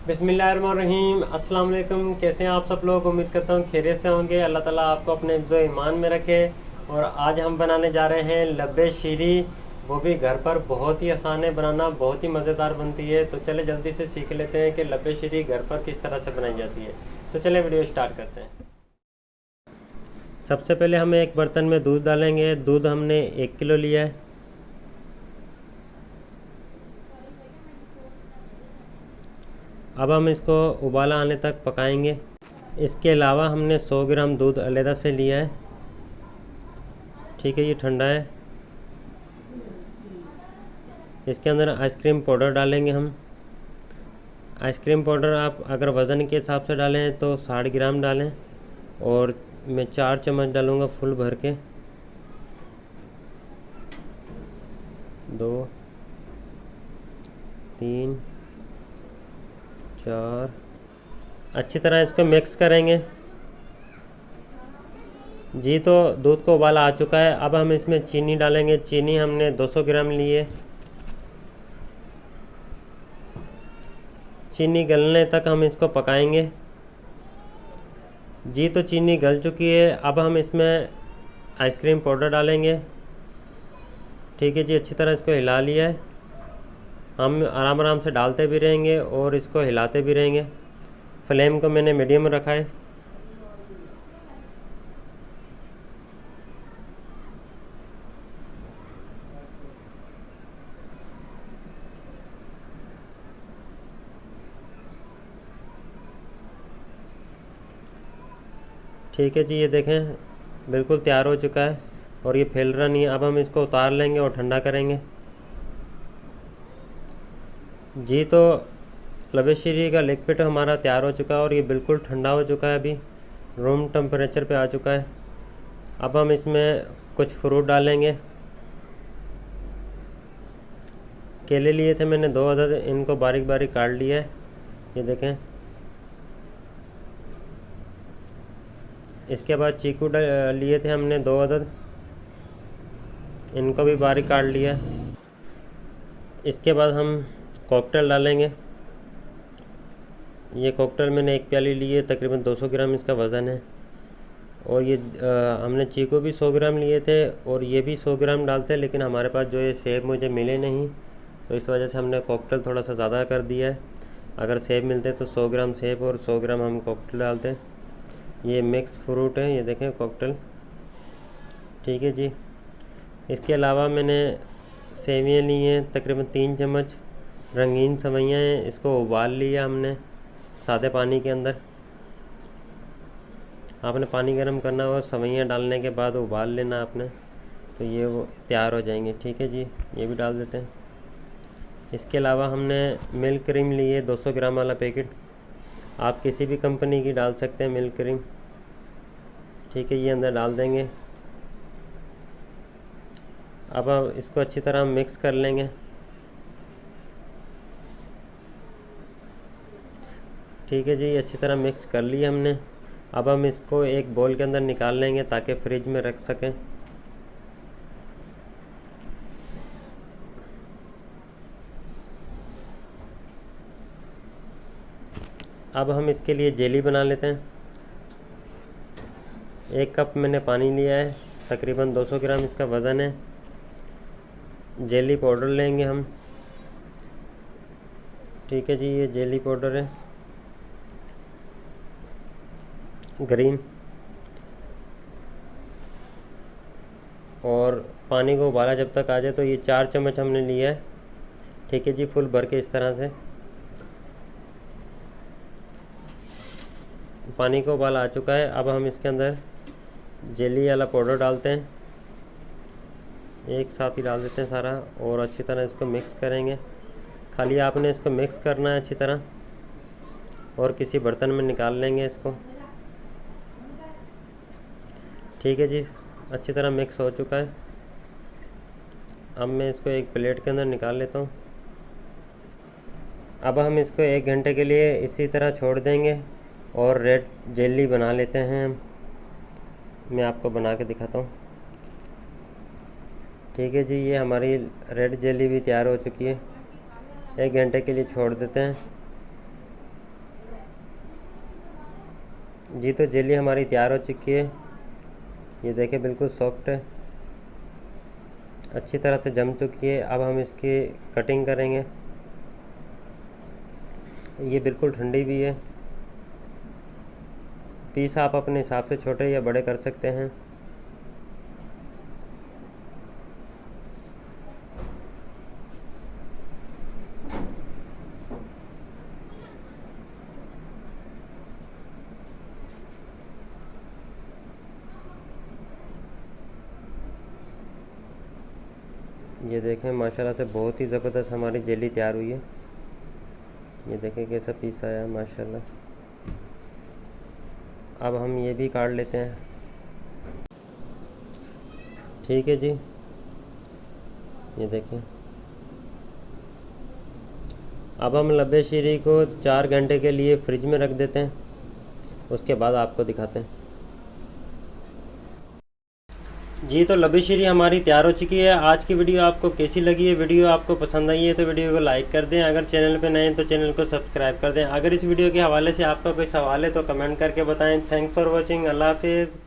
बिस्मिल्लाहिर्रहमानिर्रहीम। अस्सलाम वालेकुम। कैसे हैं आप सब लोग? उम्मीद करता हूँ खैरियत से होंगे। अल्लाह ताला आपको अपने हिफ्ज़ ईमान में रखे। और आज हम बनाने जा रहे हैं लब्बे शीरी, वो भी घर पर। बहुत ही आसान है बनाना, बहुत ही मज़ेदार बनती है। तो चले जल्दी से सीख लेते हैं कि लब्बे शीरी घर पर किस तरह से बनाई जाती है। तो चले वीडियो स्टार्ट करते हैं। सबसे पहले हम एक बर्तन में दूध डालेंगे। दूध हमने 1 किलो लिया है। अब हम इसको उबाला आने तक पकाएंगे। इसके अलावा हमने 100 ग्राम दूध अलहदा से लिया है। ठीक है, ये ठंडा है। इसके अंदर आइसक्रीम पाउडर डालेंगे हम। आइसक्रीम पाउडर आप अगर वज़न के हिसाब से डालें तो 60 ग्राम डालें, और मैं 4 चम्मच डालूँगा फुल भर के। 2 3 4। अच्छी तरह इसको मिक्स करेंगे। जी, तो दूध को उबाला आ चुका है। अब हम इसमें चीनी डालेंगे। चीनी हमने 200 ग्राम ली है। चीनी गलने तक हम इसको पकाएंगे। जी, तो चीनी गल चुकी है। अब हम इसमें आइसक्रीम पाउडर डालेंगे। ठीक है जी, अच्छी तरह इसको हिला लिया है। हम आराम आराम से डालते भी रहेंगे और इसको हिलाते भी रहेंगे। फ्लेम को मैंने मीडियम रखा है। ठीक है जी, ये देखें बिल्कुल तैयार हो चुका है और ये फैल रहा नहीं है। अब हम इसको उतार लेंगे और ठंडा करेंगे। जी, तो लब्बे शीरी का लिक्विड हमारा तैयार हो चुका है और ये बिल्कुल ठंडा हो चुका है। अभी रूम टेम्परेचर पे आ चुका है। अब हम इसमें कुछ फ्रूट डालेंगे। केले लिए थे मैंने 2 अदद, इनको बारीक बारीक काट लिया है। ये देखें। इसके बाद चीकू लिए थे हमने 2 अदद, इनको भी बारीक काट लिया। इसके बाद हम कॉकटेल डालेंगे। ये कॉकटेल मैंने 1 प्याली ली है, तकरीबन 200 ग्राम इसका वज़न है। और ये हमने चीकू भी 100 ग्राम लिए थे और ये भी 100 ग्राम डालते हैं, लेकिन हमारे पास जो ये सेब मुझे मिले नहीं, तो इस वजह से हमने कॉकटेल थोड़ा सा ज़्यादा कर दिया है। अगर सेब मिलते तो 100 ग्राम सेब और 100 ग्राम हम कॉकटेल डालते हैं। ये मिक्स फ्रूट है, ये देखें कॉकटेल। ठीक है जी। इसके अलावा मैंने सेवियाँ ली हैं तकरीबन 3 चम्मच। रंगीन सेवइयाँ हैं, इसको उबाल लिया हमने सादे पानी के अंदर। आपने पानी गर्म करना और सेवइयाँ डालने के बाद उबाल लेना आपने, तो ये वो तैयार हो जाएंगे। ठीक है जी, ये भी डाल देते हैं। इसके अलावा हमने मिल्क क्रीम ली है 200 ग्राम वाला पैकेट। आप किसी भी कंपनी की डाल सकते हैं मिल्क क्रीम। ठीक है, ये अंदर डाल देंगे। अब इसको अच्छी तरह मिक्स कर लेंगे। ठीक है जी, अच्छी तरह मिक्स कर लिया हमने। अब हम इसको एक बोल के अंदर निकाल लेंगे ताकि फ्रिज में रख सकें। अब हम इसके लिए जेली बना लेते हैं। 1 कप मैंने पानी लिया है, तकरीबन 200 ग्राम इसका वज़न है। जेली पाउडर लेंगे हम। ठीक है जी, ये जेली पाउडर है ग्रीन। और पानी को उबाला जब तक आ जाए, तो ये 4 चम्मच हमने लिया है। ठीक है जी, फुल भर के इस तरह से पानी को उबाला आ चुका है। अब हम इसके अंदर जेली वाला पाउडर डालते हैं, एक साथ ही डाल देते हैं सारा, और अच्छी तरह इसको मिक्स करेंगे। खाली आपने इसको मिक्स करना है अच्छी तरह, और किसी बर्तन में निकाल लेंगे इसको। ठीक है जी, अच्छी तरह मिक्स हो चुका है। अब मैं इसको एक प्लेट के अंदर निकाल लेता हूँ। अब हम इसको 1 घंटे के लिए इसी तरह छोड़ देंगे और रेड जेली बना लेते हैं। मैं आपको बना के दिखाता हूँ। ठीक है जी, ये हमारी रेड जेली भी तैयार हो चुकी है। 1 घंटे के लिए छोड़ देते हैं। जी तो जेली हमारी तैयार हो चुकी है। ये देखिए बिल्कुल सॉफ्ट है, अच्छी तरह से जम चुकी है। अब हम इसकी कटिंग करेंगे। ये बिल्कुल ठंडी भी है। पीस आप अपने हिसाब से छोटे या बड़े कर सकते हैं। ये देखें माशाल्लाह से बहुत ही ज़बरदस्त हमारी जेली तैयार हुई है। ये देखें कैसा पीस आया है माशाल्लाह। अब हम ये भी काट लेते हैं। ठीक है जी, ये देखें। अब हम लब्बे शीरी को 4 घंटे के लिए फ्रिज में रख देते हैं, उसके बाद आपको दिखाते हैं। जी तो लब्बे शीरी हमारी तैयार हो चुकी है। आज की वीडियो आपको कैसी लगी है? वीडियो आपको पसंद आई है तो वीडियो को लाइक कर दें। अगर चैनल पे नए हैं तो चैनल को सब्सक्राइब कर दें। अगर इस वीडियो के हवाले से आपका कोई सवाल है तो कमेंट करके बताएं। Thanks for watching. अल्लाह हाफिज़।